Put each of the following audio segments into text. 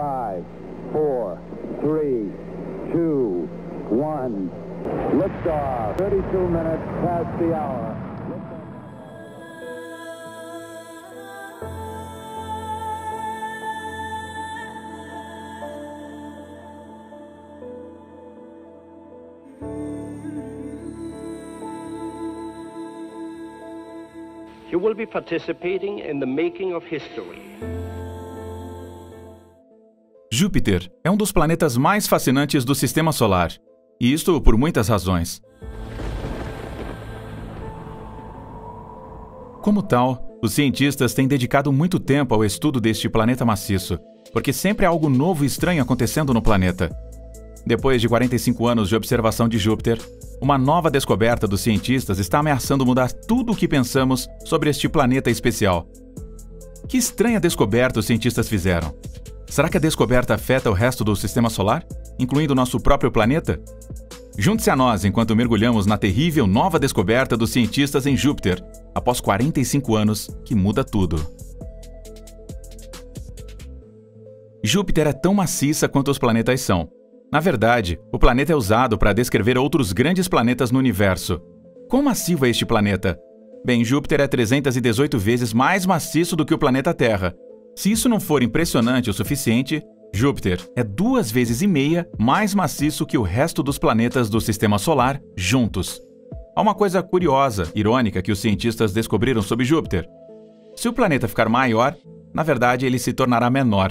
5, 4, 3, 2, 1. Liftoff. 32 minutes past the hour. You will be participating in the making of history. Júpiter é um dos planetas mais fascinantes do Sistema Solar, e isto por muitas razões. Como tal, os cientistas têm dedicado muito tempo ao estudo deste planeta maciço, porque sempre há algo novo e estranho acontecendo no planeta. Depois de 45 anos de observação de Júpiter, uma nova descoberta dos cientistas está ameaçando mudar tudo o que pensamos sobre este planeta especial. Que estranha descoberta os cientistas fizeram? Será que a descoberta afeta o resto do Sistema Solar, incluindo nosso próprio planeta? Junte-se a nós enquanto mergulhamos na terrível nova descoberta dos cientistas em Júpiter, após 45 anos, que muda tudo. Júpiter é tão maciça quanto os planetas são. Na verdade, o planeta é usado para descrever outros grandes planetas no universo. Quão massivo é este planeta? Bem, Júpiter é 318 vezes mais maciço do que o planeta Terra. Se isso não for impressionante o suficiente, Júpiter é 2,5 vezes mais maciço que o resto dos planetas do Sistema Solar juntos. Há uma coisa curiosa, irônica, que os cientistas descobriram sobre Júpiter. Se o planeta ficar maior, na verdade ele se tornará menor.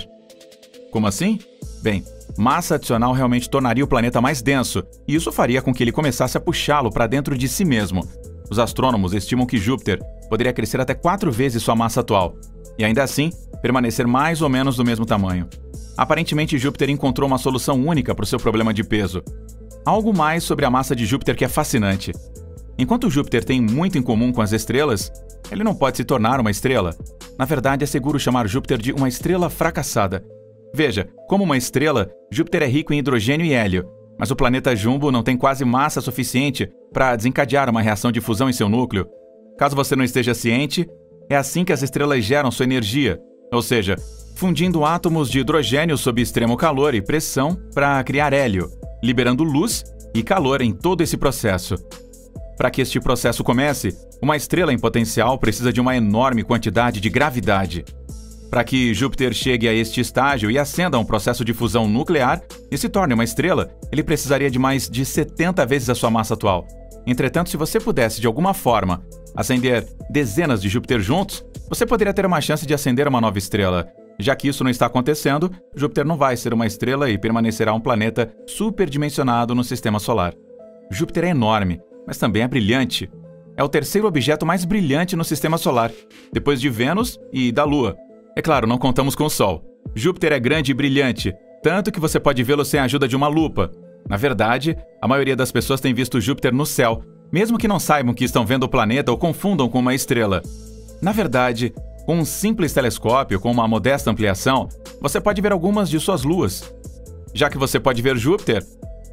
Como assim? Bem, massa adicional realmente tornaria o planeta mais denso, e isso faria com que ele começasse a puxá-lo para dentro de si mesmo. Os astrônomos estimam que Júpiter poderia crescer até 4 vezes sua massa atual, e ainda assim permanecer mais ou menos do mesmo tamanho. Aparentemente, Júpiter encontrou uma solução única para o seu problema de peso. Algo mais sobre a massa de Júpiter que é fascinante. Enquanto Júpiter tem muito em comum com as estrelas, ele não pode se tornar uma estrela. Na verdade, é seguro chamar Júpiter de uma estrela fracassada. Veja, como uma estrela, Júpiter é rico em hidrogênio e hélio, mas o planeta Jumbo não tem quase massa suficiente para desencadear uma reação de fusão em seu núcleo. Caso você não esteja ciente, é assim que as estrelas geram sua energia, ou seja, fundindo átomos de hidrogênio sob extremo calor e pressão para criar hélio, liberando luz e calor em todo esse processo. Para que este processo comece, uma estrela em potencial precisa de uma enorme quantidade de gravidade. Para que Júpiter chegue a este estágio e acenda um processo de fusão nuclear e se torne uma estrela, ele precisaria de mais de 70 vezes a sua massa atual. Entretanto, se você pudesse, de alguma forma, acender dezenas de Júpiter juntos, você poderia ter uma chance de acender uma nova estrela. Já que isso não está acontecendo, Júpiter não vai ser uma estrela e permanecerá um planeta superdimensionado no Sistema Solar. Júpiter é enorme, mas também é brilhante. É o terceiro objeto mais brilhante no Sistema Solar, depois de Vênus e da Lua. É claro, não contamos com o Sol. Júpiter é grande e brilhante, tanto que você pode vê-lo sem a ajuda de uma lupa. Na verdade, a maioria das pessoas tem visto Júpiter no céu, mesmo que não saibam que estão vendo o planeta ou confundam com uma estrela. Na verdade, com um simples telescópio com uma modesta ampliação, você pode ver algumas de suas luas. Já que você pode ver Júpiter,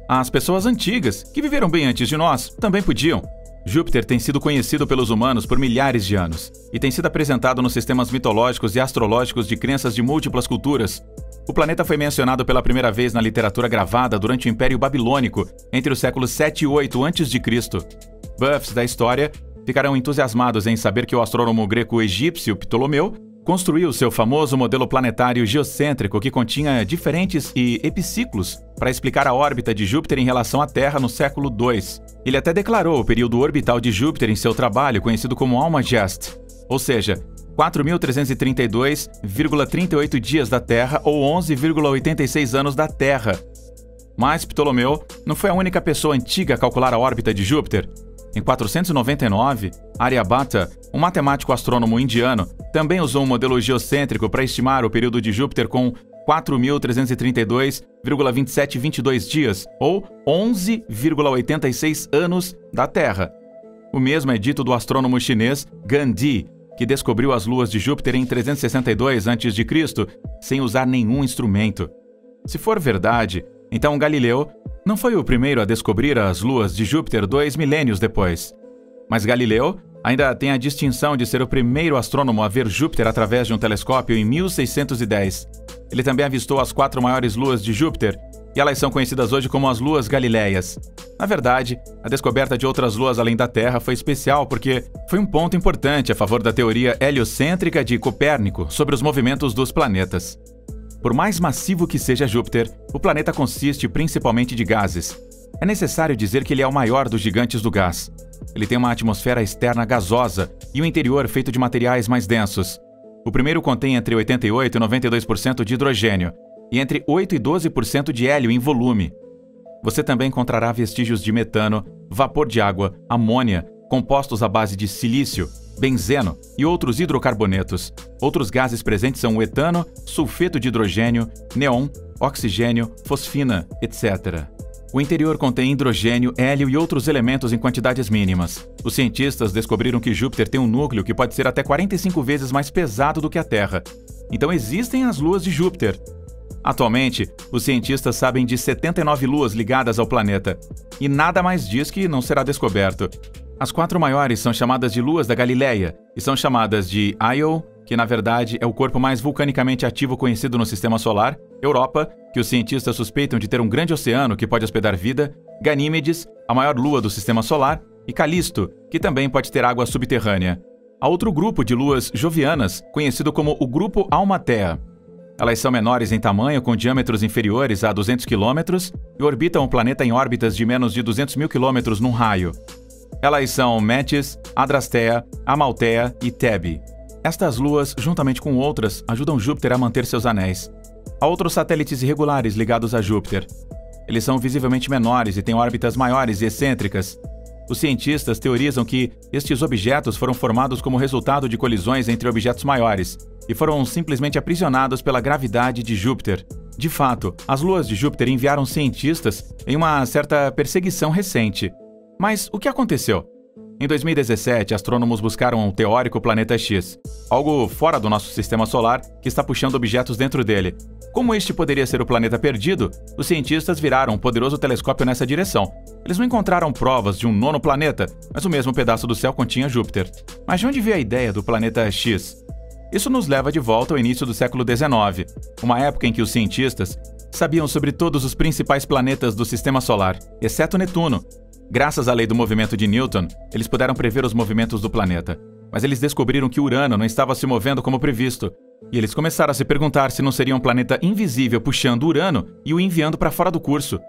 as pessoas antigas, que viveram bem antes de nós, também podiam. Júpiter tem sido conhecido pelos humanos por milhares de anos e tem sido apresentado nos sistemas mitológicos e astrológicos de crenças de múltiplas culturas. O planeta foi mencionado pela primeira vez na literatura gravada durante o Império Babilônico, entre os séculos 7 e 8 a.C. Buffs da história ficarão entusiasmados em saber que o astrônomo greco-egípcio Ptolomeu construiu seu famoso modelo planetário geocêntrico que continha diferentes e epiciclos para explicar a órbita de Júpiter em relação à Terra no século II. Ele até declarou o período orbital de Júpiter em seu trabalho conhecido como Almagest, ou seja, 4.332,38 dias da Terra ou 11,86 anos da Terra. Mas Ptolomeu não foi a única pessoa antiga a calcular a órbita de Júpiter. Em 499, Aryabhata, um matemático astrônomo indiano, também usou um modelo geocêntrico para estimar o período de Júpiter com 4.332,2722 dias, ou 11,86 anos da Terra. O mesmo é dito do astrônomo chinês Gandhi, que descobriu as luas de Júpiter em 362 a.C., sem usar nenhum instrumento. Se for verdade, então Galileu não foi o primeiro a descobrir as luas de Júpiter 2 milênios depois. Mas Galileu Ainda tem a distinção de ser o primeiro astrônomo a ver Júpiter através de um telescópio em 1610. Ele também avistou as 4 maiores luas de Júpiter, e elas são conhecidas hoje como as luas Galileias. Na verdade, a descoberta de outras luas além da Terra foi especial porque foi um ponto importante a favor da teoria heliocêntrica de Copérnico sobre os movimentos dos planetas. Por mais massivo que seja Júpiter, o planeta consiste principalmente de gases. É necessário dizer que ele é o maior dos gigantes do gás. Ele tem uma atmosfera externa gasosa e um interior feito de materiais mais densos. O primeiro contém entre 88% e 92% de hidrogênio e entre 8% e 12% de hélio em volume. Você também encontrará vestígios de metano, vapor de água, amônia, compostos à base de silício, benzeno e outros hidrocarbonetos. Outros gases presentes são o etano, sulfeto de hidrogênio, neon, oxigênio, fosfina, etc. O interior contém hidrogênio, hélio e outros elementos em quantidades mínimas. Os cientistas descobriram que Júpiter tem um núcleo que pode ser até 45 vezes mais pesado do que a Terra. Então existem as luas de Júpiter. Atualmente, os cientistas sabem de 79 luas ligadas ao planeta, e nada mais diz que não será descoberto. As 4 maiores são chamadas de luas da Galileia, e são chamadas de Io, que na verdade é o corpo mais vulcanicamente ativo conhecido no Sistema Solar, Europa, que os cientistas suspeitam de ter um grande oceano que pode hospedar vida, Ganímedes, a maior lua do Sistema Solar, e Calisto, que também pode ter água subterrânea. Há outro grupo de luas jovianas, conhecido como o Grupo Almatea. Elas são menores em tamanho, com diâmetros inferiores a 200 km e orbitam o planeta em órbitas de menos de 200 mil km num raio. Elas são Metis, Adrastea, Amalthea e Thebe. Estas luas, juntamente com outras, ajudam Júpiter a manter seus anéis. Há outros satélites irregulares ligados a Júpiter. Eles são visivelmente menores e têm órbitas maiores e excêntricas. Os cientistas teorizam que estes objetos foram formados como resultado de colisões entre objetos maiores e foram simplesmente aprisionados pela gravidade de Júpiter. De fato, as luas de Júpiter enviaram cientistas em uma certa perseguição recente. Mas o que aconteceu? Em 2017, astrônomos buscaram um teórico planeta X, algo fora do nosso sistema solar que está puxando objetos dentro dele. Como este poderia ser o planeta perdido, os cientistas viraram um poderoso telescópio nessa direção. Eles não encontraram provas de um 9º planeta, mas o mesmo pedaço do céu continha Júpiter. Mas de onde veio a ideia do planeta X? Isso nos leva de volta ao início do século XIX, uma época em que os cientistas sabiam sobre todos os principais planetas do sistema solar, exceto Netuno. Graças à lei do movimento de Newton, eles puderam prever os movimentos do planeta. Mas eles descobriram que Urano não estava se movendo como previsto. E eles começaram a se perguntar se não seria um planeta invisível puxando Urano e o enviando para fora do curso.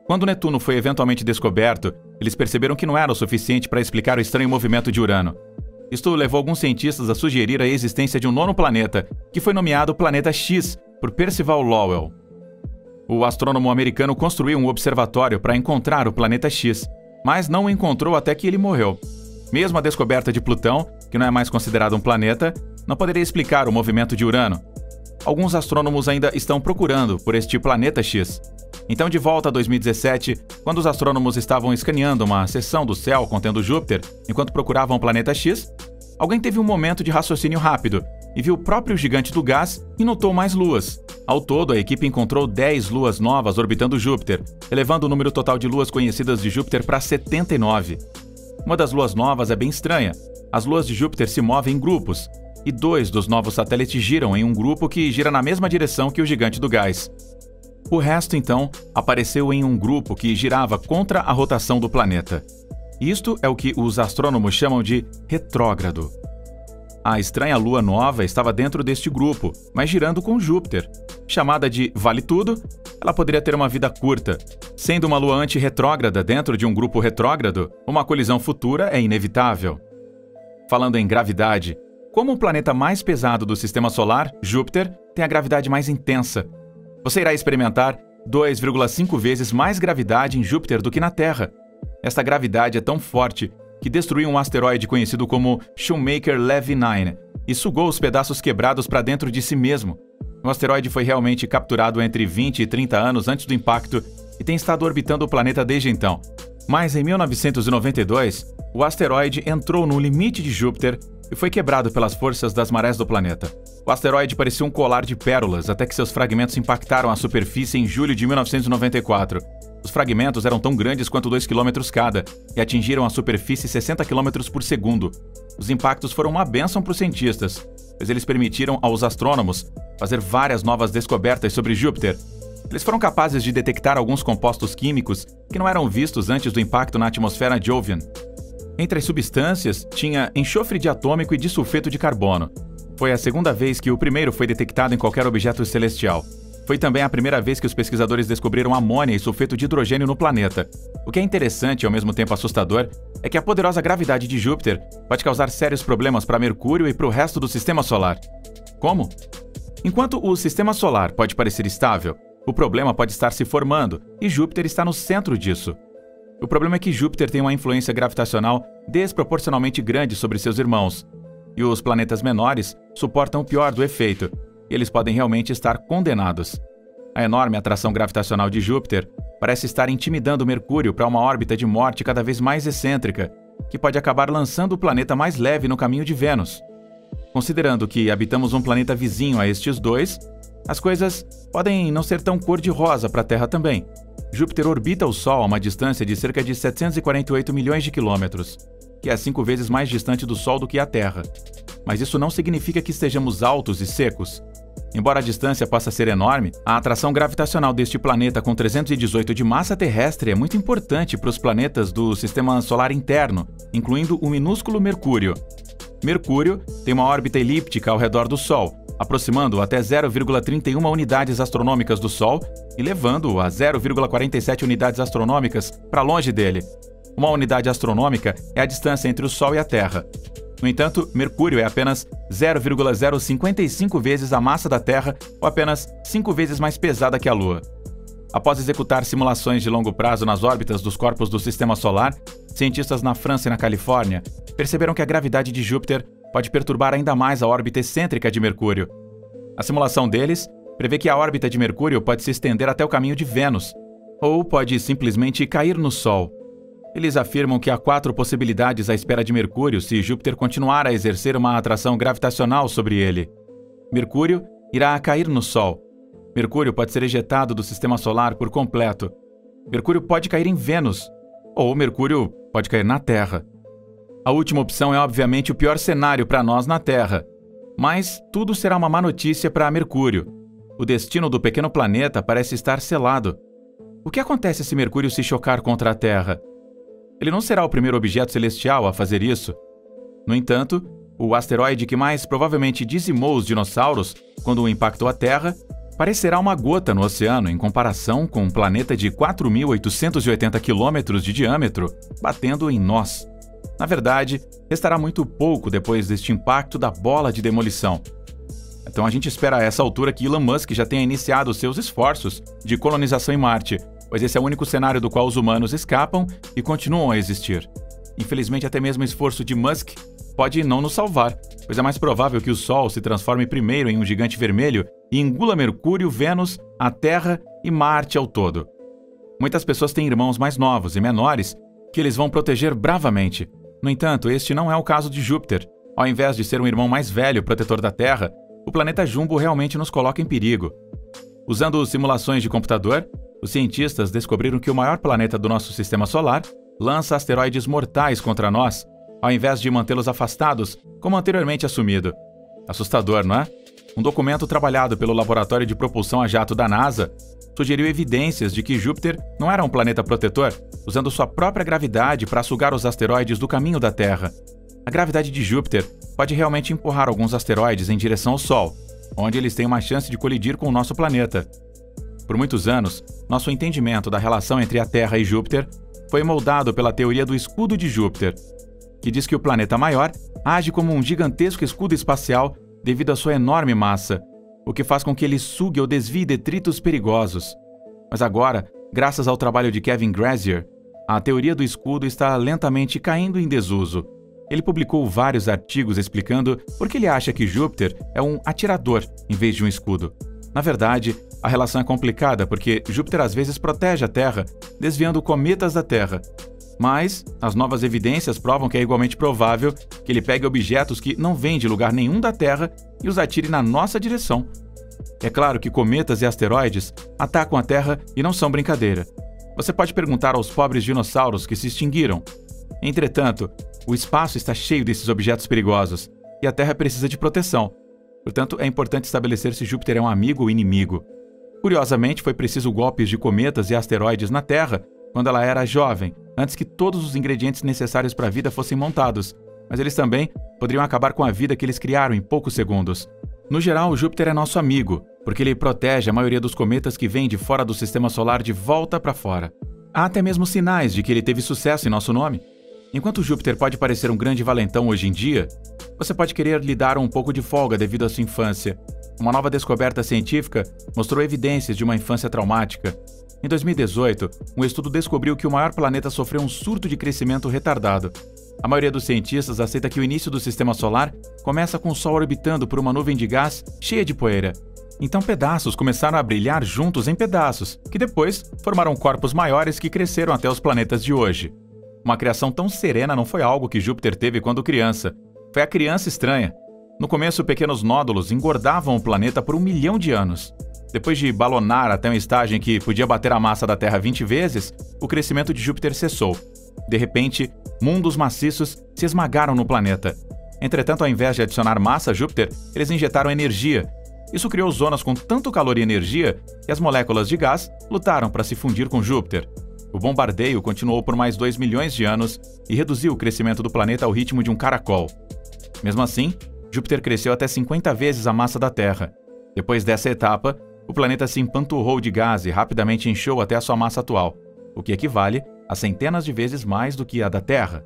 Quando Netuno foi eventualmente descoberto, eles perceberam que não era o suficiente para explicar o estranho movimento de Urano. Isto levou alguns cientistas a sugerir a existência de um 9º planeta, que foi nomeado Planeta X por Percival Lowell. O astrônomo americano construiu um observatório para encontrar o Planeta X, mas não o encontrou até que ele morreu. Mesmo a descoberta de Plutão, que não é mais considerado um planeta, não poderia explicar o movimento de Urano. Alguns astrônomos ainda estão procurando por este Planeta X. Então, de volta a 2017, quando os astrônomos estavam escaneando uma seção do céu contendo Júpiter, enquanto procuravam o Planeta X, alguém teve um momento de raciocínio rápido e viu o próprio gigante do gás e notou mais luas. Ao todo, a equipe encontrou 10 luas novas orbitando Júpiter, elevando o número total de luas conhecidas de Júpiter para 79. Uma das luas novas é bem estranha. As luas de Júpiter se movem em grupos, e 2 dos novos satélites giram em um grupo que gira na mesma direção que o gigante do gás. O resto, então, apareceu em um grupo que girava contra a rotação do planeta. Isto é o que os astrônomos chamam de retrógrado. A estranha lua nova estava dentro deste grupo, mas girando com Júpiter. Chamada de Vale Tudo, ela poderia ter uma vida curta. Sendo uma lua antirretrógrada dentro de um grupo retrógrado, uma colisão futura é inevitável. Falando em gravidade, como o planeta mais pesado do Sistema Solar, Júpiter, tem a gravidade mais intensa. Você irá experimentar 2,5 vezes mais gravidade em Júpiter do que na Terra. Esta gravidade é tão forte que destruiu um asteroide conhecido como Shoemaker-Levy 9 e sugou os pedaços quebrados para dentro de si mesmo. O asteroide foi realmente capturado entre 20 e 30 anos antes do impacto e tem estado orbitando o planeta desde então. Mas em 1992, o asteroide entrou no limite de Júpiter e foi quebrado pelas forças das marés do planeta. O asteroide parecia um colar de pérolas até que seus fragmentos impactaram a superfície em julho de 1994. Os fragmentos eram tão grandes quanto 2 km cada e atingiram a superfície 60 km por segundo. Os impactos foram uma bênção para os cientistas, pois eles permitiram aos astrônomos fazer várias novas descobertas sobre Júpiter. Eles foram capazes de detectar alguns compostos químicos que não eram vistos antes do impacto na atmosfera Jovian. Entre as substâncias, tinha enxofre diatômico e disulfeto de carbono. Foi a segunda vez que o primeiro foi detectado em qualquer objeto celestial. Foi também a primeira vez que os pesquisadores descobriram amônia e sulfeto de hidrogênio no planeta. O que é interessante e ao mesmo tempo assustador é que a poderosa gravidade de Júpiter pode causar sérios problemas para Mercúrio e para o resto do Sistema Solar. Como? Enquanto o Sistema Solar pode parecer estável, o problema pode estar se formando e Júpiter está no centro disso. O problema é que Júpiter tem uma influência gravitacional desproporcionalmente grande sobre seus irmãos, e os planetas menores suportam o pior do efeito, e eles podem realmente estar condenados. A enorme atração gravitacional de Júpiter parece estar intimidando Mercúrio para uma órbita de morte cada vez mais excêntrica, que pode acabar lançando o planeta mais leve no caminho de Vênus. Considerando que habitamos um planeta vizinho a estes dois, as coisas podem não ser tão cor-de-rosa para a Terra também. Júpiter orbita o Sol a uma distância de cerca de 748 milhões de quilômetros, que é 5 vezes mais distante do Sol do que a Terra. Mas isso não significa que estejamos altos e secos. Embora a distância possa ser enorme, a atração gravitacional deste planeta com 318 de massa terrestre é muito importante para os planetas do Sistema Solar interno, incluindo o minúsculo Mercúrio. Mercúrio tem uma órbita elíptica ao redor do Sol, aproximando-o até 0,31 unidades astronômicas do Sol e levando-o a 0,47 unidades astronômicas para longe dele. Uma unidade astronômica é a distância entre o Sol e a Terra. No entanto, Mercúrio é apenas 0,055 vezes a massa da Terra ou apenas 5 vezes mais pesada que a Lua. Após executar simulações de longo prazo nas órbitas dos corpos do Sistema Solar, cientistas na França e na Califórnia perceberam que a gravidade de Júpiter pode perturbar ainda mais a órbita excêntrica de Mercúrio. A simulação deles prevê que a órbita de Mercúrio pode se estender até o caminho de Vênus, ou pode simplesmente cair no Sol. Eles afirmam que há 4 possibilidades à espera de Mercúrio se Júpiter continuar a exercer uma atração gravitacional sobre ele. Mercúrio irá cair no Sol. Mercúrio pode ser ejetado do Sistema Solar por completo. Mercúrio pode cair em Vênus. Ou Mercúrio pode cair na Terra. A última opção é obviamente o pior cenário para nós na Terra. Mas tudo será uma má notícia para Mercúrio. O destino do pequeno planeta parece estar selado. O que acontece se Mercúrio se chocar contra a Terra? Ele não será o primeiro objeto celestial a fazer isso. No entanto, o asteroide que mais provavelmente dizimou os dinossauros quando o impactou a Terra parecerá uma gota no oceano em comparação com um planeta de 4.880 quilômetros de diâmetro batendo em nós. Na verdade, restará muito pouco depois deste impacto da bola de demolição. Então a gente espera a essa altura que Elon Musk já tenha iniciado seus esforços de colonização em Marte, pois esse é o único cenário do qual os humanos escapam e continuam a existir. Infelizmente, até mesmo o esforço de Musk pode não nos salvar, pois é mais provável que o Sol se transforme primeiro em um gigante vermelho e engula Mercúrio, Vênus, a Terra e Marte ao todo. Muitas pessoas têm irmãos mais novos e menores que eles vão proteger bravamente. No entanto, este não é o caso de Júpiter. Ao invés de ser um irmão mais velho protetor da Terra, o planeta Jumbo realmente nos coloca em perigo. Usando simulações de computador, os cientistas descobriram que o maior planeta do nosso Sistema Solar lança asteroides mortais contra nós, ao invés de mantê-los afastados, como anteriormente assumido. Assustador, não é? Um documento trabalhado pelo Laboratório de Propulsão a Jato da NASA sugeriu evidências de que Júpiter não era um planeta protetor, usando sua própria gravidade para sugar os asteroides do caminho da Terra. A gravidade de Júpiter pode realmente empurrar alguns asteroides em direção ao Sol, onde eles têm uma chance de colidir com o nosso planeta. Por muitos anos, nosso entendimento da relação entre a Terra e Júpiter foi moldado pela teoria do escudo de Júpiter, que diz que o planeta maior age como um gigantesco escudo espacial devido à sua enorme massa, o que faz com que ele sugue ou desvie detritos perigosos. Mas agora, graças ao trabalho de Kevin Grazier, a teoria do escudo está lentamente caindo em desuso. Ele publicou vários artigos explicando por que ele acha que Júpiter é um atirador em vez de um escudo. Na verdade, a relação é complicada porque Júpiter às vezes protege a Terra, desviando cometas da Terra. Mas as novas evidências provam que é igualmente provável que ele pegue objetos que não vêm de lugar nenhum da Terra e os atire na nossa direção. É claro que cometas e asteroides atacam a Terra e não são brincadeira. Você pode perguntar aos pobres dinossauros que se extinguiram. Entretanto, o espaço está cheio desses objetos perigosos e a Terra precisa de proteção. Portanto, é importante estabelecer se Júpiter é um amigo ou inimigo. Curiosamente, foi preciso golpes de cometas e asteroides na Terra quando ela era jovem, antes que todos os ingredientes necessários para a vida fossem montados, mas eles também poderiam acabar com a vida que eles criaram em poucos segundos. No geral, Júpiter é nosso amigo, porque ele protege a maioria dos cometas que vêm de fora do sistema solar de volta para fora. Há até mesmo sinais de que ele teve sucesso em nosso nome. Enquanto Júpiter pode parecer um grande valentão hoje em dia, você pode querer lhe dar um pouco de folga devido à sua infância. Uma nova descoberta científica mostrou evidências de uma infância traumática. Em 2018, um estudo descobriu que o maior planeta sofreu um surto de crescimento retardado. A maioria dos cientistas aceita que o início do sistema solar começa com o Sol orbitando por uma nuvem de gás cheia de poeira. Então pedaços começaram a brilhar juntos em pedaços, que depois formaram corpos maiores que cresceram até os planetas de hoje. Uma criação tão serena não foi algo que Júpiter teve quando criança. Foi a criança estranha. No começo, pequenos nódulos engordavam o planeta por 1 milhão de anos. Depois de balonar até um estágio em que podia bater a massa da Terra 20 vezes, o crescimento de Júpiter cessou. De repente, mundos maciços se esmagaram no planeta. Entretanto, ao invés de adicionar massa a Júpiter, eles injetaram energia. Isso criou zonas com tanto calor e energia que as moléculas de gás lutaram para se fundir com Júpiter. O bombardeio continuou por mais 2 milhões de anos e reduziu o crescimento do planeta ao ritmo de um caracol. Mesmo assim, Júpiter cresceu até 50 vezes a massa da Terra. Depois dessa etapa, o planeta se empanturrou de gás e rapidamente inchou até a sua massa atual, o que equivale a centenas de vezes mais do que a da Terra.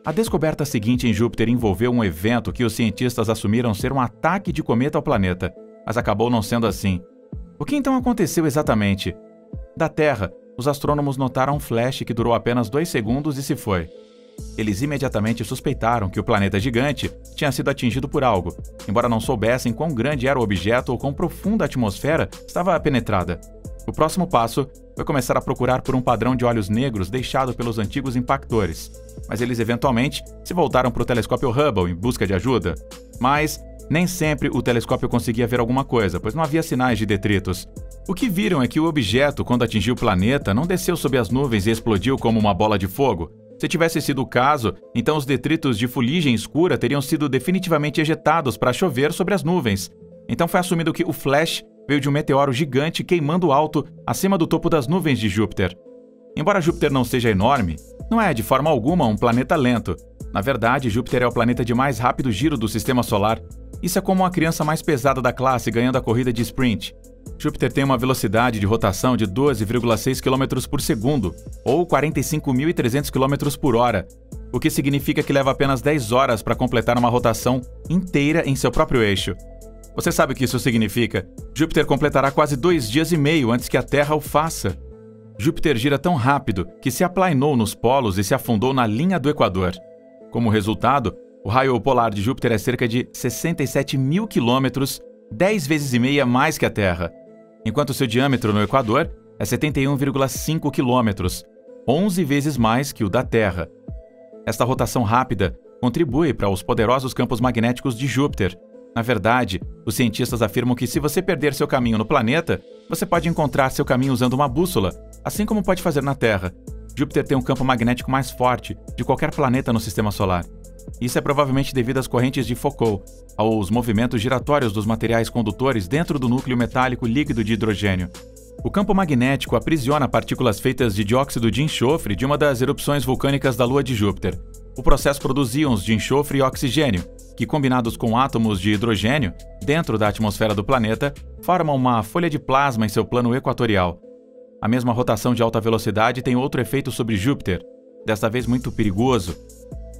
A descoberta seguinte em Júpiter envolveu um evento que os cientistas assumiram ser um ataque de cometa ao planeta, mas acabou não sendo assim. O que então aconteceu exatamente? Da Terra, os astrônomos notaram um flash que durou apenas 2 segundos e se foi. Eles imediatamente suspeitaram que o planeta gigante tinha sido atingido por algo, embora não soubessem quão grande era o objeto ou quão profunda a atmosfera estava penetrada. O próximo passo foi começar a procurar por um padrão de olhos negros deixado pelos antigos impactores, mas eles eventualmente se voltaram para o telescópio Hubble em busca de ajuda. Mas nem sempre o telescópio conseguia ver alguma coisa, pois não havia sinais de detritos. O que viram é que o objeto, quando atingiu o planeta, não desceu sob as nuvens e explodiu como uma bola de fogo. Se tivesse sido o caso, então os detritos de fuligem escura teriam sido definitivamente ejetados para chover sobre as nuvens. Então foi assumido que o flash veio de um meteoro gigante queimando alto acima do topo das nuvens de Júpiter. Embora Júpiter não seja enorme, não é de forma alguma um planeta lento. Na verdade, Júpiter é o planeta de mais rápido giro do sistema solar. Isso é como a criança mais pesada da classe ganhando a corrida de sprint. Júpiter tem uma velocidade de rotação de 12,6 km por segundo, ou 45.300 km por hora, o que significa que leva apenas 10 horas para completar uma rotação inteira em seu próprio eixo. Você sabe o que isso significa? Júpiter completará quase 2 dias e meio antes que a Terra o faça. Júpiter gira tão rápido que se aplainou nos polos e se afundou na linha do Equador. Como resultado, o raio polar de Júpiter é cerca de 67.000 quilômetros, 10 vezes e meia mais que a Terra, enquanto seu diâmetro no Equador é 71,5 quilômetros, 11 vezes mais que o da Terra. Esta rotação rápida contribui para os poderosos campos magnéticos de Júpiter. Na verdade, os cientistas afirmam que se você perder seu caminho no planeta, você pode encontrar seu caminho usando uma bússola, assim como pode fazer na Terra. Júpiter tem um campo magnético mais forte de qualquer planeta no sistema solar. Isso é provavelmente devido às correntes de Foucault, aos movimentos giratórios dos materiais condutores dentro do núcleo metálico líquido de hidrogênio. O campo magnético aprisiona partículas feitas de dióxido de enxofre de uma das erupções vulcânicas da Lua de Júpiter. O processo produz íons de enxofre e oxigênio, que, combinados com átomos de hidrogênio dentro da atmosfera do planeta, formam uma folha de plasma em seu plano equatorial. A mesma rotação de alta velocidade tem outro efeito sobre Júpiter, desta vez muito perigoso.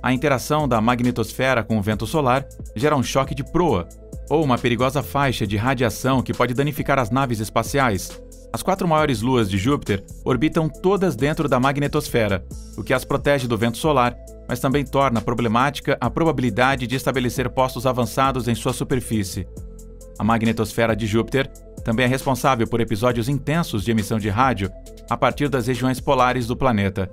A interação da magnetosfera com o vento solar gera um choque de proa, ou uma perigosa faixa de radiação que pode danificar as naves espaciais. As 4 maiores luas de Júpiter orbitam todas dentro da magnetosfera, o que as protege do vento solar, mas também torna problemática a probabilidade de estabelecer postos avançados em sua superfície. A magnetosfera de Júpiter também é responsável por episódios intensos de emissão de rádio a partir das regiões polares do planeta.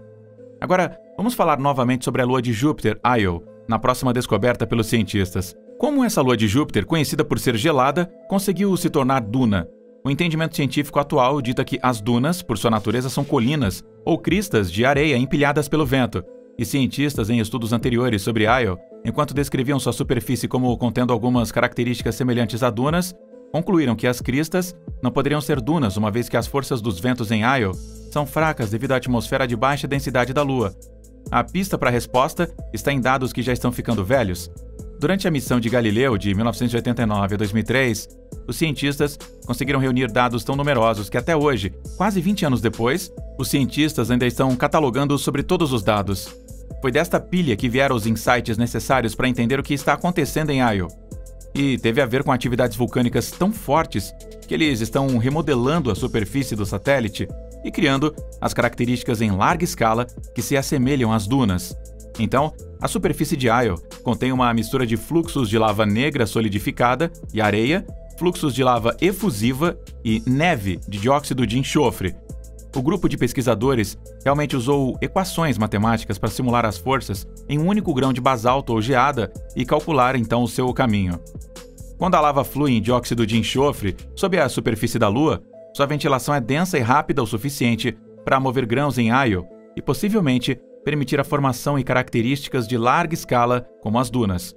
Agora, vamos falar novamente sobre a lua de Júpiter, Io, na próxima descoberta pelos cientistas. Como essa lua de Júpiter, conhecida por ser gelada, conseguiu se tornar duna? O entendimento científico atual dita que as dunas, por sua natureza, são colinas ou cristas de areia empilhadas pelo vento, e cientistas em estudos anteriores sobre Io, enquanto descreviam sua superfície como contendo algumas características semelhantes a dunas, concluíram que as cristas não poderiam ser dunas, uma vez que as forças dos ventos em Io são fracas devido à atmosfera de baixa densidade da Lua. A pista para a resposta está em dados que já estão ficando velhos. Durante a missão de Galileu de 1989 a 2003, os cientistas conseguiram reunir dados tão numerosos que até hoje, quase 20 anos depois, os cientistas ainda estão catalogando sobre todos os dados. Foi desta pilha que vieram os insights necessários para entender o que está acontecendo em Io. E teve a ver com atividades vulcânicas tão fortes que eles estão remodelando a superfície do satélite e criando as características em larga escala que se assemelham às dunas. Então, a superfície de Io contém uma mistura de fluxos de lava negra solidificada e areia, fluxos de lava efusiva e neve de dióxido de enxofre. O grupo de pesquisadores realmente usou equações matemáticas para simular as forças em um único grão de basalto ou geada e calcular então o seu caminho. Quando a lava flui em dióxido de enxofre sob a superfície da Lua, sua ventilação é densa e rápida o suficiente para mover grãos em Io e possivelmente permitir a formação e características de larga escala, como as dunas.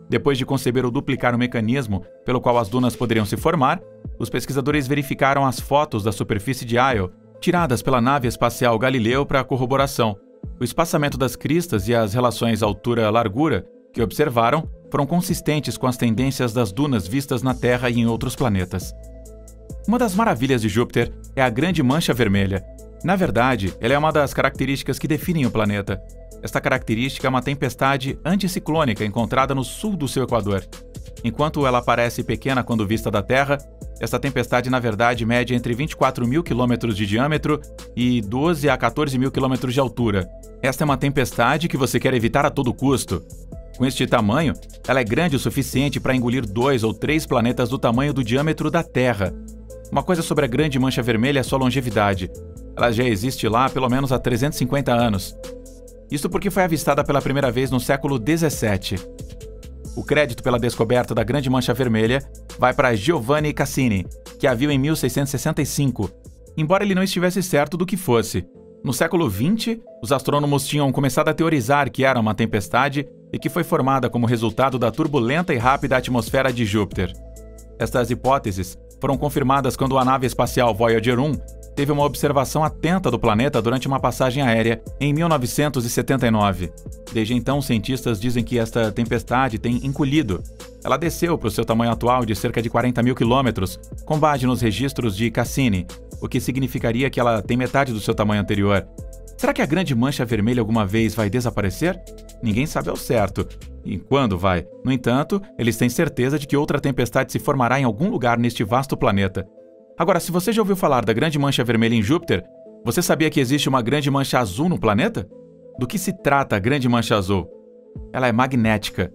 Depois de conceber ou duplicar o mecanismo pelo qual as dunas poderiam se formar, os pesquisadores verificaram as fotos da superfície de Io tiradas pela nave espacial Galileu para corroboração. O espaçamento das cristas e as relações altura-largura que observaram foram consistentes com as tendências das dunas vistas na Terra e em outros planetas. Uma das maravilhas de Júpiter é a Grande Mancha Vermelha. Na verdade, ela é uma das características que definem o planeta. Esta característica é uma tempestade anticiclônica encontrada no sul do seu equador. Enquanto ela parece pequena quando vista da Terra, esta tempestade, na verdade, mede entre 24 mil quilômetros de diâmetro e 12 a 14 mil quilômetros de altura. Esta é uma tempestade que você quer evitar a todo custo. Com este tamanho, ela é grande o suficiente para engolir 2 ou 3 planetas do tamanho do diâmetro da Terra. Uma coisa sobre a Grande Mancha Vermelha é sua longevidade. Ela já existe lá há pelo menos há 350 anos. Isso porque foi avistada pela primeira vez no século XVII. O crédito pela descoberta da Grande Mancha Vermelha vai para Giovanni Cassini, que a viu em 1665, embora ele não estivesse certo do que fosse. No século XX, os astrônomos tinham começado a teorizar que era uma tempestade e que foi formada como resultado da turbulenta e rápida atmosfera de Júpiter. Estas hipóteses foram confirmadas quando a nave espacial Voyager 1 teve uma observação atenta do planeta durante uma passagem aérea em 1979. Desde então, cientistas dizem que esta tempestade tem encolhido. Ela desceu para o seu tamanho atual de cerca de 40 mil quilômetros, com base nos registros de Cassini, o que significaria que ela tem metade do seu tamanho anterior. Será que a Grande Mancha Vermelha alguma vez vai desaparecer? Ninguém sabe ao certo. E quando vai? No entanto, eles têm certeza de que outra tempestade se formará em algum lugar neste vasto planeta. Agora, se você já ouviu falar da Grande Mancha Vermelha em Júpiter, você sabia que existe uma Grande Mancha Azul no planeta? Do que se trata a Grande Mancha Azul? Ela é magnética.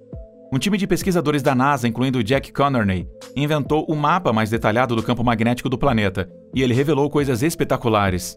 Um time de pesquisadores da NASA, incluindo Jack Connerly, inventou o mapa mais detalhado do campo magnético do planeta, e ele revelou coisas espetaculares.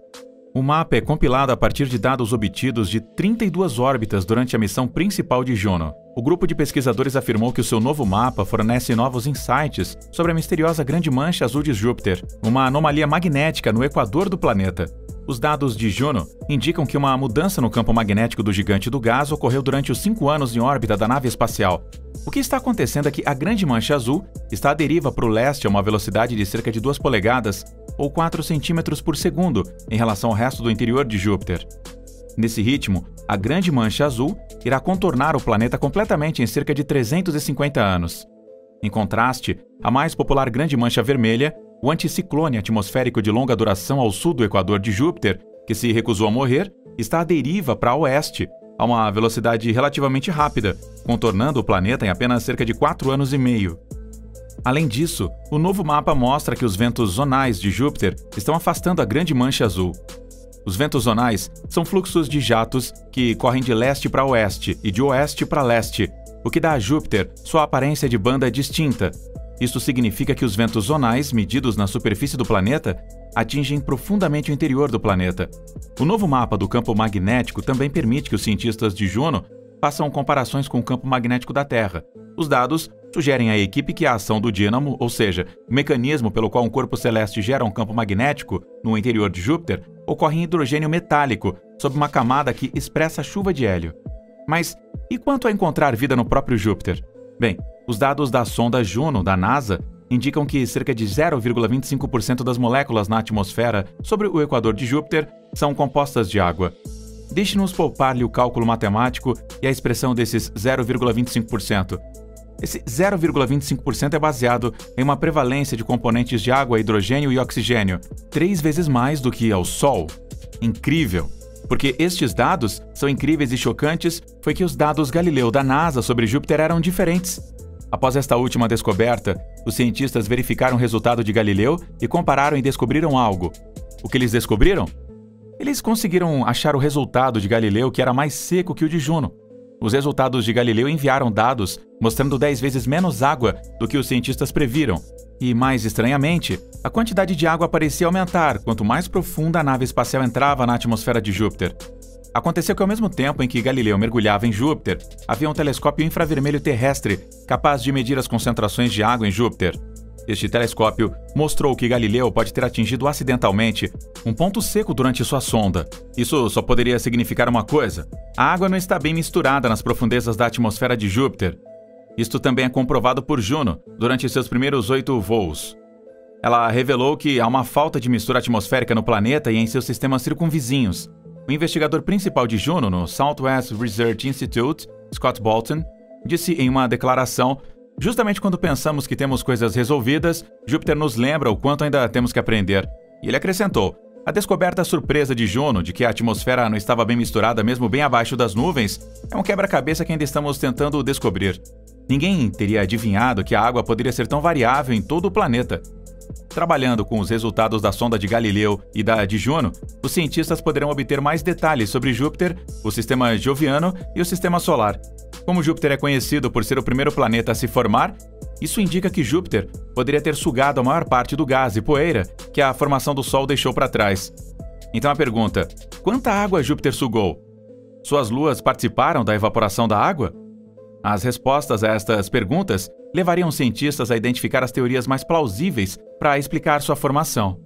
O mapa é compilado a partir de dados obtidos de 32 órbitas durante a missão principal de Juno. O grupo de pesquisadores afirmou que o seu novo mapa fornece novos insights sobre a misteriosa Grande Mancha Azul de Júpiter, uma anomalia magnética no equador do planeta. Os dados de Juno indicam que uma mudança no campo magnético do gigante do gás ocorreu durante os 5 anos em órbita da nave espacial. O que está acontecendo é que a Grande Mancha Azul está à deriva para o leste a uma velocidade de cerca de 2 polegadas, ou 4 centímetros por segundo, em relação ao resto do interior de Júpiter. Nesse ritmo, a Grande Mancha Azul irá contornar o planeta completamente em cerca de 350 anos. Em contraste, a mais popular Grande Mancha Vermelha, o anticiclone atmosférico de longa duração ao sul do equador de Júpiter, que se recusou a morrer, está à deriva para oeste, a uma velocidade relativamente rápida, contornando o planeta em apenas cerca de 4 anos e meio. Além disso, o novo mapa mostra que os ventos zonais de Júpiter estão afastando a Grande Mancha Azul. Os ventos zonais são fluxos de jatos que correm de leste para oeste e de oeste para leste, o que dá a Júpiter sua aparência de banda distinta. Isso significa que os ventos zonais, medidos na superfície do planeta, atingem profundamente o interior do planeta. O novo mapa do campo magnético também permite que os cientistas de Juno façam comparações com o campo magnético da Terra. Os dados sugerem à equipe que a ação do dínamo, ou seja, o mecanismo pelo qual um corpo celeste gera um campo magnético no interior de Júpiter, ocorre em hidrogênio metálico, sob uma camada que expressa a chuva de hélio. Mas e quanto a encontrar vida no próprio Júpiter? Bem, os dados da sonda Juno, da NASA, indicam que cerca de 0,25% das moléculas na atmosfera sobre o equador de Júpiter são compostas de água. Deixe-nos poupar-lhe o cálculo matemático e a expressão desses 0,25%. Esse 0,25% é baseado em uma prevalência de componentes de água, hidrogênio e oxigênio, 3 vezes mais do que ao Sol. Incrível! Porque estes dados são incríveis e chocantes, foi que os dados Galileu da NASA sobre Júpiter eram diferentes. Após esta última descoberta, os cientistas verificaram o resultado de Galileu e compararam e descobriram algo. O que eles descobriram? Eles conseguiram achar o resultado de Galileu que era mais seco que o de Juno. Os resultados de Galileu enviaram dados mostrando 10 vezes menos água do que os cientistas previram. E, mais estranhamente, a quantidade de água parecia aumentar quanto mais profunda a nave espacial entrava na atmosfera de Júpiter. Aconteceu que, ao mesmo tempo em que Galileu mergulhava em Júpiter, havia um telescópio infravermelho terrestre capaz de medir as concentrações de água em Júpiter. Este telescópio mostrou que Galileu pode ter atingido acidentalmente um ponto seco durante sua sonda. Isso só poderia significar uma coisa: a água não está bem misturada nas profundezas da atmosfera de Júpiter. Isto também é comprovado por Juno durante seus primeiros 8 voos. Ela revelou que há uma falta de mistura atmosférica no planeta e em seus sistemas circunvizinhos. O investigador principal de Juno no Southwest Research Institute, Scott Bolton, disse em uma declaração: justamente quando pensamos que temos coisas resolvidas, Júpiter nos lembra o quanto ainda temos que aprender. E ele acrescentou: a descoberta surpresa de Juno de que a atmosfera não estava bem misturada mesmo bem abaixo das nuvens é um quebra-cabeça que ainda estamos tentando descobrir. Ninguém teria adivinhado que a água poderia ser tão variável em todo o planeta. Trabalhando com os resultados da sonda de Galileu e da de Juno, os cientistas poderão obter mais detalhes sobre Júpiter, o sistema joviano e o sistema solar. Como Júpiter é conhecido por ser o primeiro planeta a se formar, isso indica que Júpiter poderia ter sugado a maior parte do gás e poeira que a formação do Sol deixou para trás. Então a pergunta: quanta água Júpiter sugou? Suas luas participaram da evaporação da água? As respostas a estas perguntas levariam os cientistas a identificar as teorias mais plausíveis para explicar sua formação.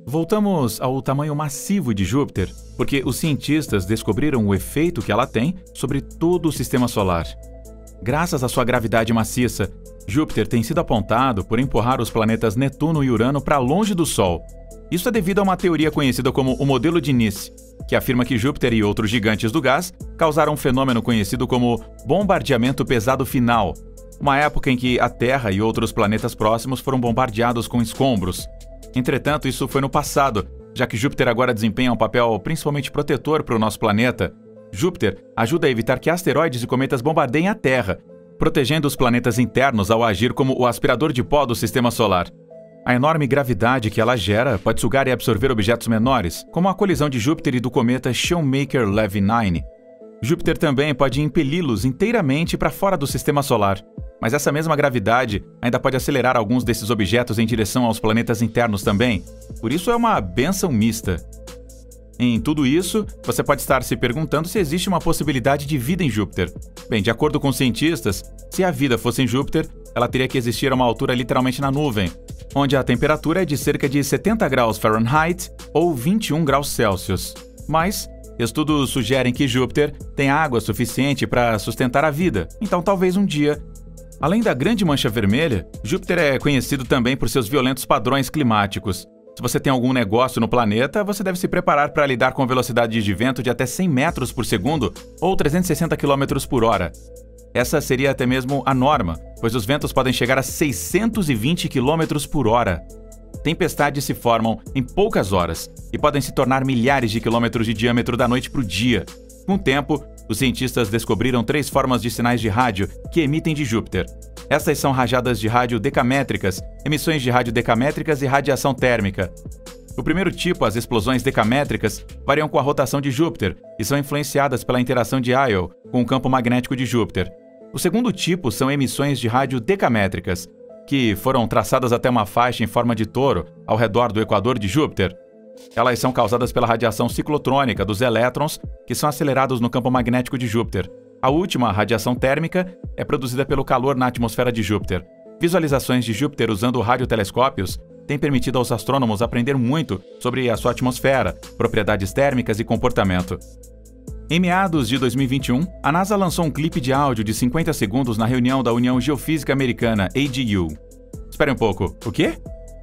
Voltamos ao tamanho massivo de Júpiter, porque os cientistas descobriram o efeito que ela tem sobre todo o sistema solar. Graças à sua gravidade maciça, Júpiter tem sido apontado por empurrar os planetas Netuno e Urano para longe do Sol. Isso é devido a uma teoria conhecida como o modelo de Nice, que afirma que Júpiter e outros gigantes do gás causaram um fenômeno conhecido como bombardeamento pesado final, uma época em que a Terra e outros planetas próximos foram bombardeados com escombros. Entretanto, isso foi no passado, já que Júpiter agora desempenha um papel principalmente protetor para o nosso planeta. Júpiter ajuda a evitar que asteroides e cometas bombardeiem a Terra, protegendo os planetas internos ao agir como o aspirador de pó do sistema solar. A enorme gravidade que ela gera pode sugar e absorver objetos menores, como a colisão de Júpiter e do cometa Shoemaker-Levy 9. Júpiter também pode impeli-los inteiramente para fora do sistema solar, mas essa mesma gravidade ainda pode acelerar alguns desses objetos em direção aos planetas internos também. Por isso é uma bênção mista. Em tudo isso, você pode estar se perguntando se existe uma possibilidade de vida em Júpiter. Bem, de acordo com cientistas, se a vida fosse em Júpiter, ela teria que existir a uma altura literalmente na nuvem, onde a temperatura é de cerca de 70 graus Fahrenheit ou 21 graus Celsius. Mas estudos sugerem que Júpiter tem água suficiente para sustentar a vida, então talvez um dia. Além da grande mancha vermelha, Júpiter é conhecido também por seus violentos padrões climáticos. Se você tem algum negócio no planeta, você deve se preparar para lidar com velocidades de vento de até 100 metros por segundo ou 360 km por hora. Essa seria até mesmo a norma, pois os ventos podem chegar a 620 km por hora. Tempestades se formam em poucas horas e podem se tornar milhares de quilômetros de diâmetro da noite para o dia. Com o tempo, os cientistas descobriram 3 formas de sinais de rádio que emitem de Júpiter. Essas são rajadas de rádio decamétricas, emissões de rádio decamétricas e radiação térmica. O primeiro tipo, as explosões decamétricas, variam com a rotação de Júpiter e são influenciadas pela interação de Io com o campo magnético de Júpiter. O segundo tipo são emissões de rádio decamétricas, que foram traçadas até uma faixa em forma de touro ao redor do equador de Júpiter. Elas são causadas pela radiação ciclotrônica dos elétrons, que são acelerados no campo magnético de Júpiter. A última, a radiação térmica, é produzida pelo calor na atmosfera de Júpiter. Visualizações de Júpiter usando radiotelescópios têm permitido aos astrônomos aprender muito sobre a sua atmosfera, propriedades térmicas e comportamento. Em meados de 2021, a NASA lançou um clipe de áudio de 50 segundos na reunião da União Geofísica Americana, AGU. Espere um pouco, o quê?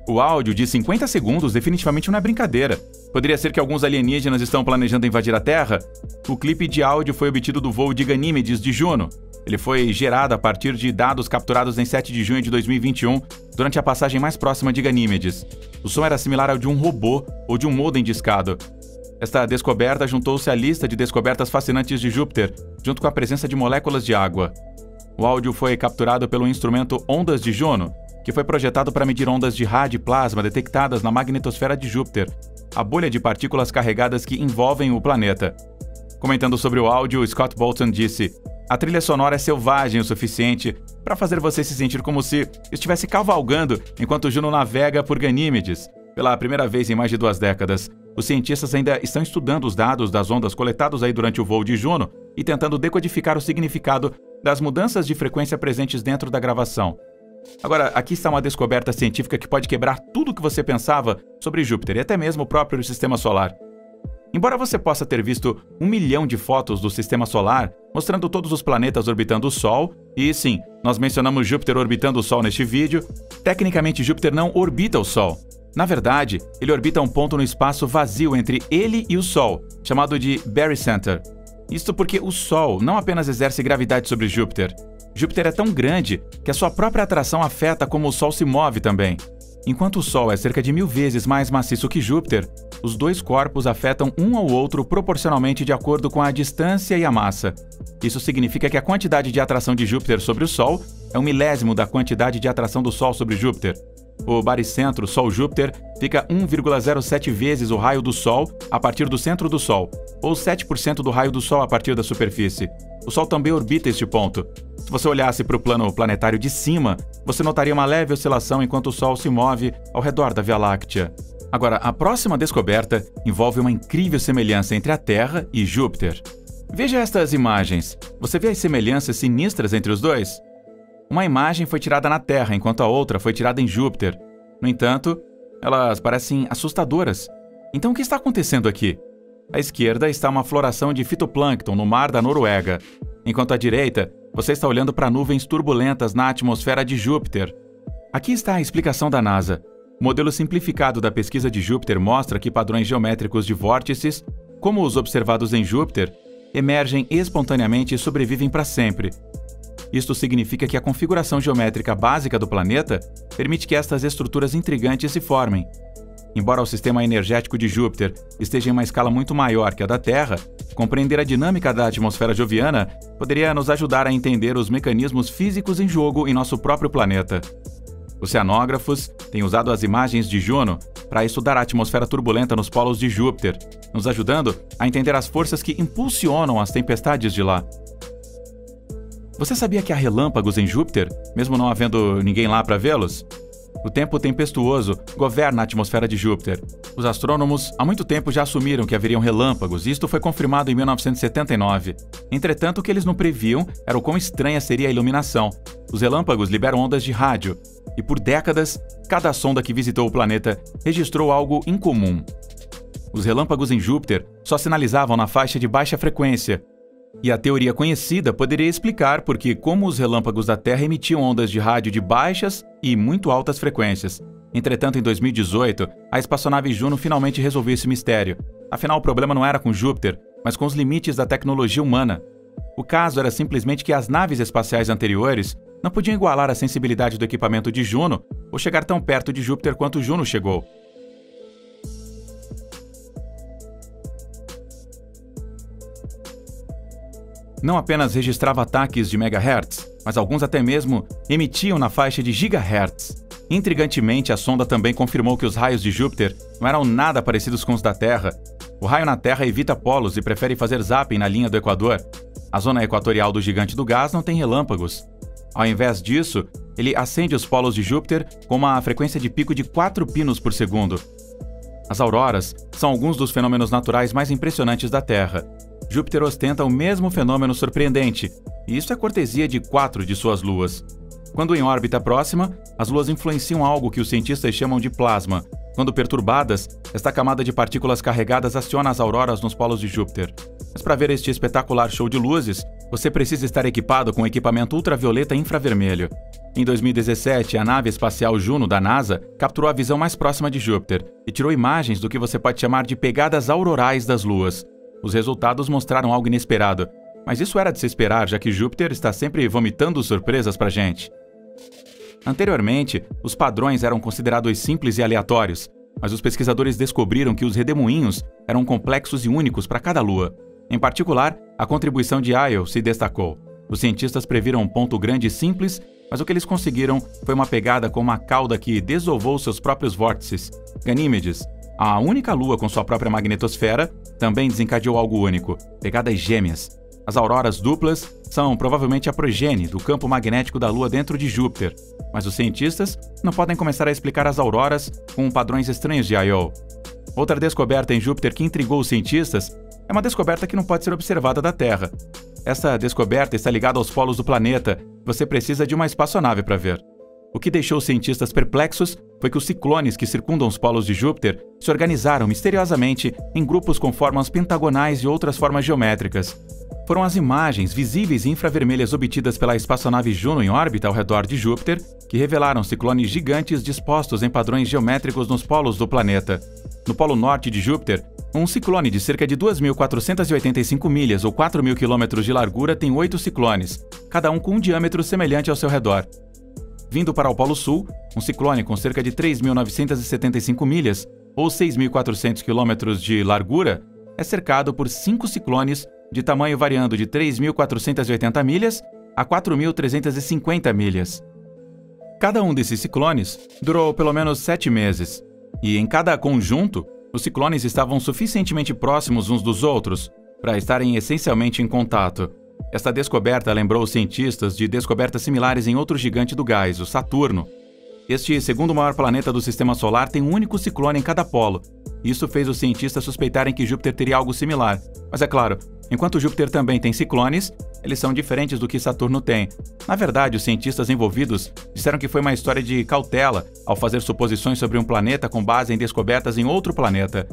O áudio de 50 segundos definitivamente não é brincadeira. Poderia ser que alguns alienígenas estão planejando invadir a Terra? O clipe de áudio foi obtido do voo de Ganímedes de Juno. Ele foi gerado a partir de dados capturados em 7 de junho de 2021, durante a passagem mais próxima de Ganímedes. O som era similar ao de um robô ou de um modem discado. Esta descoberta juntou-se à lista de descobertas fascinantes de Júpiter, junto com a presença de moléculas de água. O áudio foi capturado pelo instrumento Ondas de Juno, que foi projetado para medir ondas de rádio e plasma detectadas na magnetosfera de Júpiter, a bolha de partículas carregadas que envolvem o planeta. Comentando sobre o áudio, Scott Bolton disse: "A trilha sonora é selvagem o suficiente para fazer você se sentir como se estivesse cavalgando enquanto Juno navega por Ganímedes. Pela primeira vez em mais de 2 décadas, os cientistas ainda estão estudando os dados das ondas coletados aí durante o voo de Juno e tentando decodificar o significado das mudanças de frequência presentes dentro da gravação. Agora, aqui está uma descoberta científica que pode quebrar tudo o que você pensava sobre Júpiter e até mesmo o próprio Sistema Solar. Embora você possa ter visto 1 milhão de fotos do Sistema Solar, mostrando todos os planetas orbitando o Sol, e sim, nós mencionamos Júpiter orbitando o Sol neste vídeo, tecnicamente Júpiter não orbita o Sol. Na verdade, ele orbita um ponto no espaço vazio entre ele e o Sol, chamado de Barycenter. Isto porque o Sol não apenas exerce gravidade sobre Júpiter. Júpiter é tão grande que a sua própria atração afeta como o Sol se move também. Enquanto o Sol é cerca de 1000 vezes mais maciço que Júpiter, os dois corpos afetam um ao outro proporcionalmente de acordo com a distância e a massa. Isso significa que a quantidade de atração de Júpiter sobre o Sol é 1/1000 da quantidade de atração do Sol sobre Júpiter. O baricentro Sol-Júpiter fica 1,07 vezes o raio do Sol a partir do centro do Sol, ou 7% do raio do Sol a partir da superfície. O Sol também orbita este ponto. Se você olhasse para o plano planetário de cima, você notaria uma leve oscilação enquanto o Sol se move ao redor da Via Láctea. Agora, a próxima descoberta envolve uma incrível semelhança entre a Terra e Júpiter. Veja estas imagens. Você vê as semelhanças sinistras entre os dois? Uma imagem foi tirada na Terra, enquanto a outra foi tirada em Júpiter. No entanto, elas parecem assustadoras. Então o que está acontecendo aqui? À esquerda está uma floração de fitoplâncton no mar da Noruega, enquanto à direita você está olhando para nuvens turbulentas na atmosfera de Júpiter. Aqui está a explicação da NASA. O modelo simplificado da pesquisa de Júpiter mostra que padrões geométricos de vórtices, como os observados em Júpiter, emergem espontaneamente e sobrevivem para sempre. Isto significa que a configuração geométrica básica do planeta permite que estas estruturas intrigantes se formem. Embora o sistema energético de Júpiter esteja em uma escala muito maior que a da Terra, compreender a dinâmica da atmosfera joviana poderia nos ajudar a entender os mecanismos físicos em jogo em nosso próprio planeta. Oceanógrafos têm usado as imagens de Juno para estudar a atmosfera turbulenta nos polos de Júpiter, nos ajudando a entender as forças que impulsionam as tempestades de lá. Você sabia que há relâmpagos em Júpiter, mesmo não havendo ninguém lá para vê-los? O tempo tempestuoso governa a atmosfera de Júpiter. Os astrônomos há muito tempo já assumiram que haveriam relâmpagos, e isto foi confirmado em 1979. Entretanto, o que eles não previam era o quão estranha seria a iluminação. Os relâmpagos liberam ondas de rádio, e por décadas, cada sonda que visitou o planeta registrou algo incomum. Os relâmpagos em Júpiter só sinalizavam na faixa de baixa frequência, e a teoria conhecida poderia explicar porque, como os relâmpagos da Terra emitiam ondas de rádio de baixas e muito altas frequências. Entretanto, em 2018, a espaçonave Juno finalmente resolveu esse mistério. Afinal, o problema não era com Júpiter, mas com os limites da tecnologia humana. O caso era simplesmente que as naves espaciais anteriores não podiam igualar a sensibilidade do equipamento de Juno ou chegar tão perto de Júpiter quanto Juno chegou. Não apenas registrava ataques de megahertz, mas alguns até mesmo emitiam na faixa de gigahertz. Intrigantemente, a sonda também confirmou que os raios de Júpiter não eram nada parecidos com os da Terra. O raio na Terra evita polos e prefere fazer zapping na linha do Equador. A zona equatorial do gigante do gás não tem relâmpagos. Ao invés disso, ele acende os polos de Júpiter com uma frequência de pico de 4 pinos por segundo. As auroras são alguns dos fenômenos naturais mais impressionantes da Terra. Júpiter ostenta o mesmo fenômeno surpreendente, e isso é cortesia de 4 de suas luas. Quando em órbita próxima, as luas influenciam algo que os cientistas chamam de plasma. Quando perturbadas, esta camada de partículas carregadas aciona as auroras nos polos de Júpiter. Mas para ver este espetacular show de luzes, você precisa estar equipado com equipamento ultravioleta e infravermelho. Em 2017, a nave espacial Juno da NASA capturou a visão mais próxima de Júpiter e tirou imagens do que você pode chamar de pegadas aurorais das luas. Os resultados mostraram algo inesperado, mas isso era de se esperar, já que Júpiter está sempre vomitando surpresas pra gente. Anteriormente, os padrões eram considerados simples e aleatórios, mas os pesquisadores descobriram que os redemoinhos eram complexos e únicos para cada lua. Em particular, a contribuição de Io se destacou. Os cientistas previram um ponto grande e simples, mas o que eles conseguiram foi uma pegada com uma cauda que desovou seus próprios vórtices. Ganímedes, a única lua com sua própria magnetosfera, também desencadeou algo único: pegadas gêmeas. As auroras duplas são provavelmente a progenie do campo magnético da Lua dentro de Júpiter, mas os cientistas não podem começar a explicar as auroras com padrões estranhos de Io. Outra descoberta em Júpiter que intrigou os cientistas é uma descoberta que não pode ser observada da Terra. Essa descoberta está ligada aos polos do planeta e você precisa de uma espaçonave para ver. O que deixou os cientistas perplexos foi que os ciclones que circundam os polos de Júpiter se organizaram misteriosamente em grupos com formas pentagonais e outras formas geométricas. Foram as imagens visíveis e infravermelhas obtidas pela espaçonave Juno em órbita ao redor de Júpiter que revelaram ciclones gigantes dispostos em padrões geométricos nos polos do planeta. No polo norte de Júpiter, um ciclone de cerca de 2.485 milhas ou 4.000 quilômetros de largura tem 8 ciclones, cada um com um diâmetro semelhante ao seu redor. Vindo para o Polo Sul, um ciclone com cerca de 3.975 milhas ou 6.400 quilômetros de largura é cercado por 5 ciclones de tamanho variando de 3.480 milhas a 4.350 milhas. Cada um desses ciclones durou pelo menos 7 meses, e em cada conjunto, os ciclones estavam suficientemente próximos uns dos outros para estarem essencialmente em contato. Esta descoberta lembrou os cientistas de descobertas similares em outro gigante do gás, o Saturno. Este segundo maior planeta do Sistema Solar tem um único ciclone em cada polo. Isso fez os cientistas suspeitarem que Júpiter teria algo similar. Mas é claro, enquanto Júpiter também tem ciclones, eles são diferentes do que Saturno tem. Na verdade, os cientistas envolvidos disseram que foi uma história de cautela ao fazer suposições sobre um planeta com base em descobertas em outro planeta.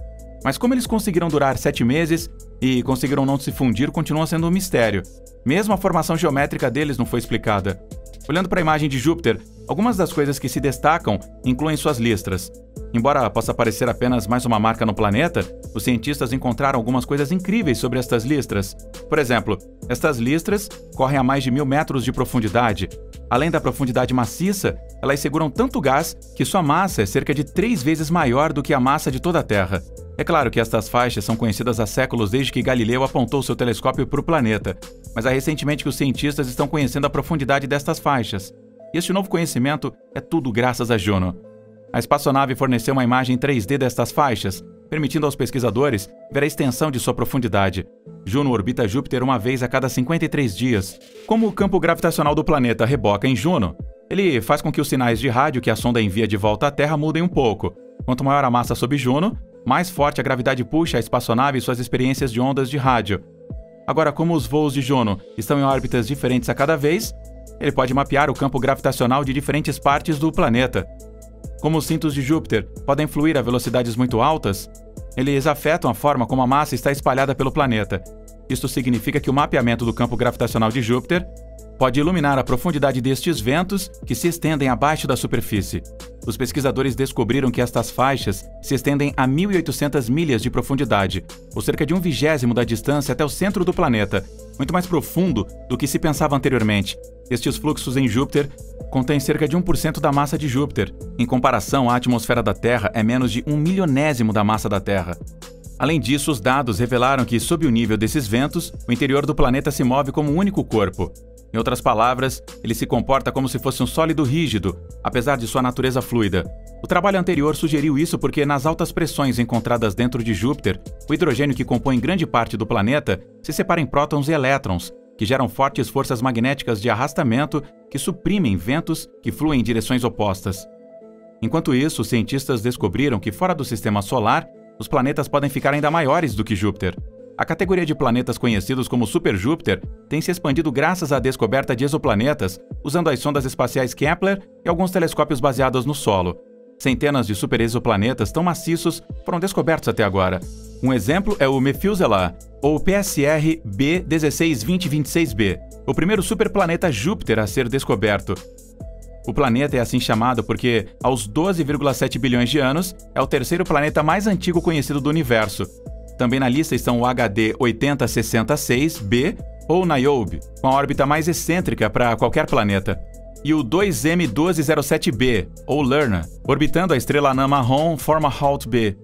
Mas como eles conseguiram durar 7 meses e conseguiram não se fundir, continua sendo um mistério. Mesmo a formação geométrica deles não foi explicada. Olhando para a imagem de Júpiter, algumas das coisas que se destacam incluem suas listras. Embora possa parecer apenas mais uma marca no planeta, os cientistas encontraram algumas coisas incríveis sobre estas listras. Por exemplo, estas listras correm a mais de 1.000 metros de profundidade. Além da profundidade maciça, elas seguram tanto gás que sua massa é cerca de 3 vezes maior do que a massa de toda a Terra. É claro que estas faixas são conhecidas há séculos desde que Galileu apontou seu telescópio para o planeta, mas é recentemente que os cientistas estão conhecendo a profundidade destas faixas. E este novo conhecimento é tudo graças a Juno. A espaçonave forneceu uma imagem 3D destas faixas, permitindo aos pesquisadores ver a extensão de sua profundidade. Juno orbita Júpiter uma vez a cada 53 dias. Como o campo gravitacional do planeta reboca em Juno, ele faz com que os sinais de rádio que a sonda envia de volta à Terra mudem um pouco. Quanto maior a massa sob Juno, mais forte a gravidade puxa a espaçonave e suas experiências de ondas de rádio. Agora, como os voos de Juno estão em órbitas diferentes a cada vez, ele pode mapear o campo gravitacional de diferentes partes do planeta. Como os cintos de Júpiter podem fluir a velocidades muito altas, eles afetam a forma como a massa está espalhada pelo planeta. Isto significa que o mapeamento do campo gravitacional de Júpiter pode iluminar a profundidade destes ventos que se estendem abaixo da superfície. Os pesquisadores descobriram que estas faixas se estendem a 1.800 milhas de profundidade, ou cerca de 1/20 da distância até o centro do planeta, muito mais profundo do que se pensava anteriormente. Estes fluxos em Júpiter contêm cerca de 1% da massa de Júpiter. Em comparação, a atmosfera da Terra é menos de 1/1000º da massa da Terra. Além disso, os dados revelaram que, sob o nível desses ventos, o interior do planeta se move como um único corpo. Em outras palavras, ele se comporta como se fosse um sólido rígido, apesar de sua natureza fluida. O trabalho anterior sugeriu isso porque, nas altas pressões encontradas dentro de Júpiter, o hidrogênio que compõe grande parte do planeta se separa em prótons e elétrons, que geram fortes forças magnéticas de arrastamento que suprimem ventos que fluem em direções opostas. Enquanto isso, os cientistas descobriram que fora do Sistema Solar, os planetas podem ficar ainda maiores do que Júpiter. A categoria de planetas conhecidos como Super Júpiter tem se expandido graças à descoberta de exoplanetas, usando as sondas espaciais Kepler e alguns telescópios baseados no solo. Centenas de super-exoplanetas tão maciços foram descobertos até agora. Um exemplo é o Methuselah, ou PSR B162026b, o primeiro superplaneta Júpiter a ser descoberto. O planeta é assim chamado porque, aos 12,7 bilhões de anos, é o terceiro planeta mais antigo conhecido do universo. Também na lista estão o HD 8066b ou Niobe, com a órbita mais excêntrica para qualquer planeta, e o 2M1207b, ou Lerna, orbitando a estrela anã marrom Fomalhaut b.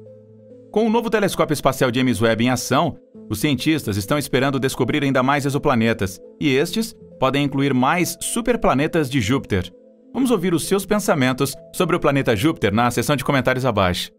Com o novo telescópio espacial James Webb em ação, os cientistas estão esperando descobrir ainda mais exoplanetas, e estes podem incluir mais superplanetas de Júpiter. Vamos ouvir os seus pensamentos sobre o planeta Júpiter na seção de comentários abaixo.